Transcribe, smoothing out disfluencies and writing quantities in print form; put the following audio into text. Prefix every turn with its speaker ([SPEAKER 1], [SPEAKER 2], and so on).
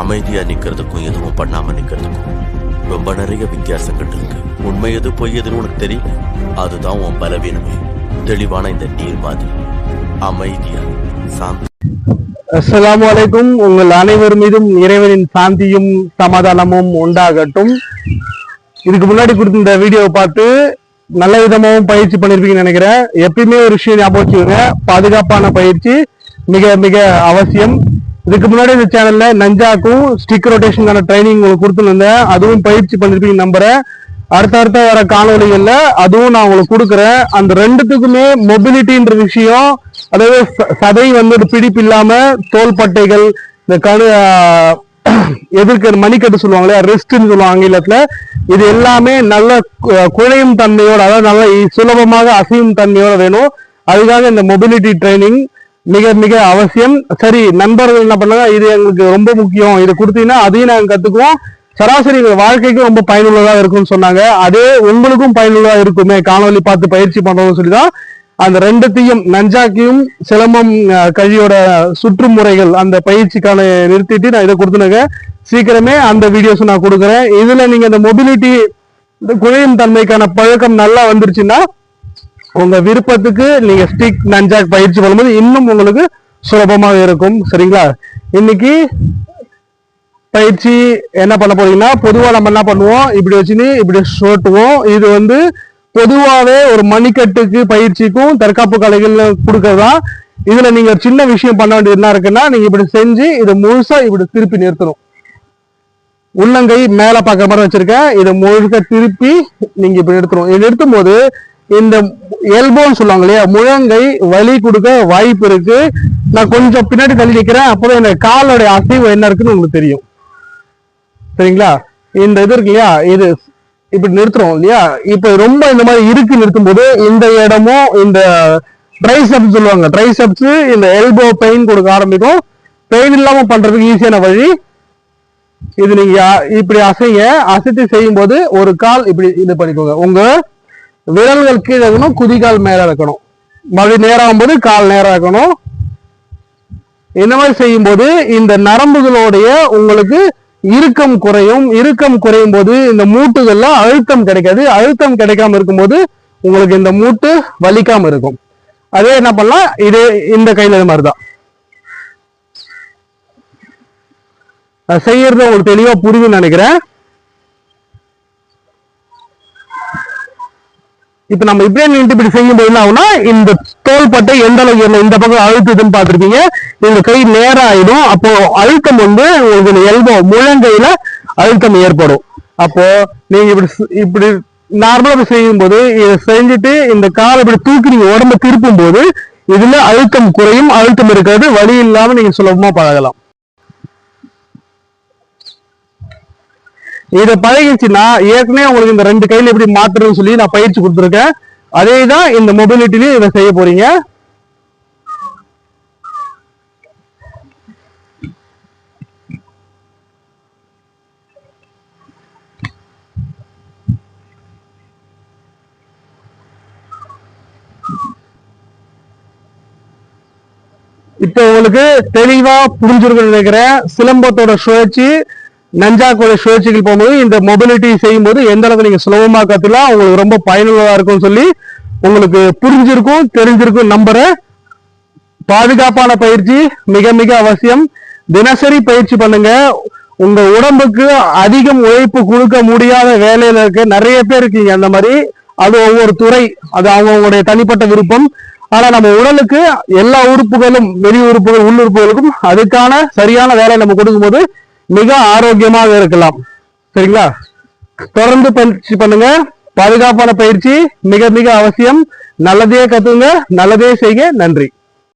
[SPEAKER 1] அமைதியா நிக்கிறதுக்கும் எதுவும் பண்ணாம நிக்கிறதுக்கும் ரொம்ப நிறைய வித்தியாசங்கள் இருக்கு. உண்மை எது பொய் எதுன்னு உனக்கு தெரியும். அதுதான் உன் பலவீனமே. தெளிவான இந்த நீர் மாதிரி அமைதியா சாந்தி.
[SPEAKER 2] அஸ்ஸலாமு அலைக்கும். உங்கள் அனைவர் மீதும் இறைவனின் சாந்தியும் சமாதானமும் உண்டாகட்டும். இதுக்கு முன்னாடி கொடுத்த இந்த வீடியோவை பார்த்து நல்ல விதமாகவும் பயிற்சி பண்ணிருப்பீங்கன்னு நினைக்கிறேன். எப்பயுமே ஒரு விஷயம் ஞாபகம் வச்சுக்கோங்க, பாதுகாப்பான பயிற்சி மிக மிக அவசியம். இதுக்கு முன்னாடி இந்த சேனல்ல நஞ்சாக்கும் ஸ்டிக் ரொட்டேஷனுக்கான ட்ரைனிங் உங்களுக்கு கொடுத்துருந்தேன். அதுவும் பயிற்சி பண்ணிருப்பீங்க நம்புறேன். அடுத்த வர காணொலிகள்ல அதுவும் நான் உங்களுக்கு கொடுக்குறேன். அந்த ரெண்டுத்துக்குமே மொபிலிட்டின்ற விஷயம், அதாவது சதை வந்து பிடிப்பு இல்லாம தோள்பட்டைகள், இந்த எதிர்க்க மணிக்கட்டு சொல்லுவாங்களே, ரெஸ்ட்ன்னு சொல்லுவாங்க ஆங்கிலத்துல, இது எல்லாமே நல்ல குழையும் தன்மையோட, அதாவது நல்ல சுலபமாக அசையும் தன்மையோட வேணும். அதுக்காக இந்த மொபிலிட்டி ட்ரைனிங் மிக மிக அவசியம். சரி, நண்பர்கள் என்ன பண்ணாங்க, இது எங்களுக்கு ரொம்ப முக்கியம், இதை கொடுத்தீங்கன்னா அதையும் நாங்கள் கத்துக்குவோம், சராசரி வாழ்க்கைக்கும் ரொம்ப பயனுள்ளதா இருக்கும்னு சொன்னாங்க. அதே உங்களுக்கும் பயனுள்ளதா இருக்குமே காணொலி பார்த்து பயிற்சி பண்றோம்னு சொல்லிதான் அந்த ரெண்டுத்தையும், நஞ்சாக்கியும் சிலம்பம் கழியோட சுற்றுமுறைகள் அந்த பயிற்சிக்கான நிறுத்திட்டு நான் இதை கொடுத்துனாங்க. சீக்கிரமே அந்த வீடியோஸ் நான் கொடுக்குறேன். இதுல நீங்க இந்த மொபிலிட்டி, இந்த குழையும் தன்மைக்கான பழக்கம் நல்லா வந்துருச்சுன்னா உங்க விருப்பத்துக்கு நீங்க ஸ்டிக் நஞ்சாக் பயிற்சி பண்ணும்போது இன்னும் உங்களுக்கு சுலபமாக இருக்கும். சரிங்களா? இன்னைக்கு பயிற்சி என்ன பண்ண போறீங்கன்னா, பொதுவா நம்ம என்ன பண்ணுவோம், இப்படி வச்சுன்னு இப்படி சோட்டுவோம். இது வந்து பொதுவாகவே ஒரு மணிக்கட்டுக்கு பயிற்சிக்கும் தற்காப்பு கலைகள் கொடுக்கறதா. இதுல நீங்க ஒரு சின்ன விஷயம் பண்ண வேண்டியது என்ன இருக்குன்னா, நீங்க இப்படி செஞ்சு இதை முழுசா இப்படி திருப்பி நிறுத்தணும். உள்ளங்கை மேல பார்க்குற மாதிரி வச்சிருக்கேன், இதை முழுக்க திருப்பி நீங்க இப்படி நிறுத்தணும். இது நிறுத்தும் போது இந்த எல்போன்னு சொல்லுவாங்க இல்லையா, முழங்கை வலி கொடுக்க வாய்ப்பு இருக்கு. நான் கொஞ்சம் பின்னாடி தள்ளி நிற்கிறேன், அப்போதான் இந்த காலோடைய அசைவு என்ன இருக்குன்னு உங்களுக்கு தெரியும். சரிங்களா? இந்த இது இருக்கு இல்லையா, இது இப்படி நிறுத்துறோம் இல்லையா, இப்ப ரொம்ப இந்த மாதிரி இருக்கு நிறுத்தும் போது இந்த இடமும் இந்த ட்ரைசெப்ஸ் சொல்லுவாங்க, ட்ரைசெப்ஸ் இந்த எல்போ பெயின் கொடுக்க ஆரம்பிக்கும். பெயின் இல்லாம பண்றதுக்கு ஈஸியான வழி இது. நீங்க இப்படி அசைத்து செய்யும் போது ஒரு கால் இப்படி இது பண்ணிக்கோங்க. உங்க விரல்கள் கீழே இருக்கணும், குதிகால் மேல இருக்கணும். மறுபடியும் நேராகும் போது கால் நேரம் இருக்கணும். இந்த மாதிரி செய்யும் போது இந்த நரம்புகளுடைய உங்களுக்கு இறுக்கம் குறையும். இறுக்கம் குறையும் போது இந்த மூட்டுகள்ல அழுத்தம் கிடைக்காது. அழுத்தம் கிடைக்காம இருக்கும்போது உங்களுக்கு இந்த மூட்டு வலிக்காம இருக்கும். அதே என்ன பண்ணலாம், இது இந்த கையில இது மாதிரிதான் செய்யறது. உங்களுக்கு தெளிவா புரியுதுன்னு நினைக்கிறேன். இப்ப நம்ம இப்படியே நின்று இப்படி செய்யும் போது என்ன ஆகும்னா, இந்த தோள்பட்டை எந்த அளவுக்கு இந்த பக்கம் அழுத்துதுன்னு பார்த்திருப்பீங்க. இந்த கை நேரம் ஆயிடும். அப்போ அழுத்தம் வந்து உங்களுக்கு எல்போ முழங்கையில அழுத்தம் ஏற்படும். அப்போ நீங்க இப்படி நார்மலா செய்யும் போது இதை செஞ்சுட்டு இந்த காலை இப்படி தூக்கி நீங்க உடம்ப திருப்பும் போது இதுல அழுத்தம் குறையும். அழுத்தம் இருக்காது. வலி இல்லாம நீங்க சுலபமா பழகலாம். இதை பழகிச்சுன்னா ஏற்கனவே உங்களுக்கு இந்த ரெண்டு கையில எப்படி மாத்துறதுன்னு சொல்லி நான் பயிற்சி கொடுத்துருக்கேன். அதேதான் இந்த மொபிலிட்டிலையும் இதை செய்ய போறீங்க. இப்ப உங்களுக்கு தெளிவா புரிஞ்சிருக்குன்னு நினைக்கிறேன். சிலம்பத்தோட சுழற்சி, நஞ்சாக்கோட சுழற்சிகள் போகும்போது இந்த மொபிலிட்டி செய்யும் போது எந்த அளவுக்கு நீங்க சுலபமா கத்துலாம், உங்களுக்கு ரொம்ப பயனுள்ளதா இருக்கும்னு சொல்லி உங்களுக்கு புரிஞ்சிருக்கும், தெரிஞ்சிருக்கும் நம்புறேன். பாதுகாப்பான பயிற்சி மிக மிக அவசியம். தினசரி பயிற்சி பண்ணுங்க. உங்க உடம்புக்கு அதிகம் உழைப்பு கொடுக்க முடியாத வேலையில இருக்க நிறைய பேர் இருக்கீங்க அந்த மாதிரி. அது ஒவ்வொரு துறை, அது அவங்களுடைய தனிப்பட்ட விருப்பம். ஆனா நம்ம உடலுக்கு எல்லா உறுப்புகளும், வெளி உறுப்புகள் உள் உறுப்புகளுக்கும் அதுக்கான சரியான வேலை நம்ம கொடுக்கும்போது மிக ஆரோக்கியமாக இருக்கலாம். சரிங்களா? தொடர்ந்து பயிற்சி பண்ணுங்க. பாதுகாப்பான பயிற்சி மிக மிக அவசியம். நல்லதே கத்துங்க, நல்லதே செய்க. நன்றி.